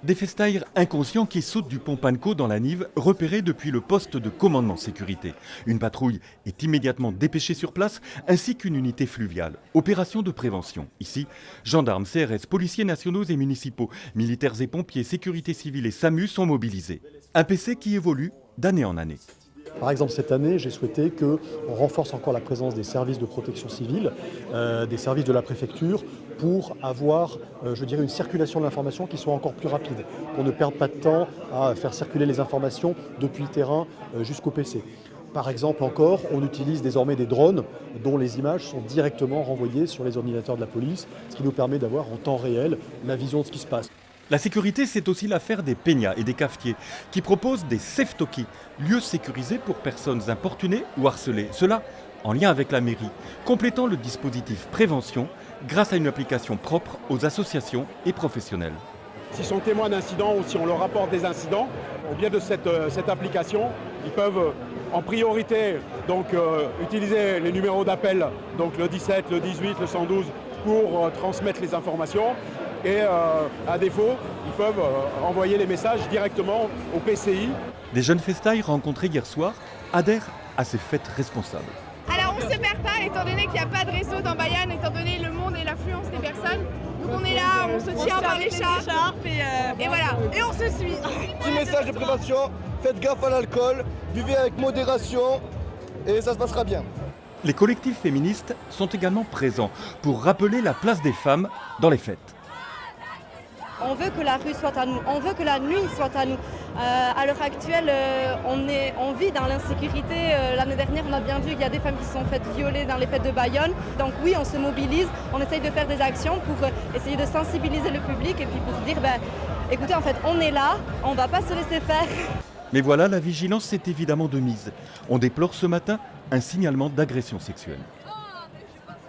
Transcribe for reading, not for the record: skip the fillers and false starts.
Des festaires inconscients qui sautent du pont Panneau dans la Nive, repérés depuis le poste de commandement sécurité. Une patrouille est immédiatement dépêchée sur place, ainsi qu'une unité fluviale. Opération de prévention. Ici, gendarmes, CRS, policiers nationaux et municipaux, militaires et pompiers, sécurité civile et SAMU sont mobilisés. Un PC qui évolue d'année en année. Par exemple, cette année, j'ai souhaité qu'on renforce encore la présence des services de protection civile, des services de la préfecture, pour avoir, une circulation de l'information qui soit encore plus rapide, pour ne perdre pas de temps à faire circuler les informations depuis le terrain jusqu'au PC. Par exemple encore, on utilise désormais des drones dont les images sont directement renvoyées sur les ordinateurs de la police, ce qui nous permet d'avoir en temps réel la vision de ce qui se passe. La sécurité, c'est aussi l'affaire des peñas et des cafetiers qui proposent des safe talkies, lieux sécurisés pour personnes importunées ou harcelées. Cela en lien avec la mairie, complétant le dispositif prévention grâce à une application propre aux associations et professionnels. S'ils sont témoins d'incidents ou si on leur rapporte des incidents, au biais de cette application, ils peuvent en priorité utiliser les numéros d'appel, donc le 17, le 18, le 112, pour transmettre les informations. Et à défaut, ils peuvent envoyer les messages directement au PCI. Des jeunes festailles rencontrés hier soir adhèrent à ces fêtes responsables. Alors on ne se perd pas étant donné qu'il n'y a pas de réseau dans Bayonne, étant donné le monde et l'affluence des personnes. Donc on est là, on se tient par l'écharpe et voilà, et on se suit. Petit message de prévention, faites gaffe à l'alcool, buvez avec modération et ça se passera bien. Les collectifs féministes sont également présents pour rappeler la place des femmes dans les fêtes. On veut que la rue soit à nous, on veut que la nuit soit à nous. À l'heure actuelle, on vit dans l'insécurité. L'année dernière, on a bien vu qu'il y a des femmes qui se sont faites violer dans les fêtes de Bayonne. Donc oui, on se mobilise, on essaye de faire des actions pour essayer de sensibiliser le public et puis pour dire, écoutez, en fait, on est là, on ne va pas se laisser faire. Mais voilà, la vigilance est évidemment de mise. On déplore ce matin un signalement d'agression sexuelle.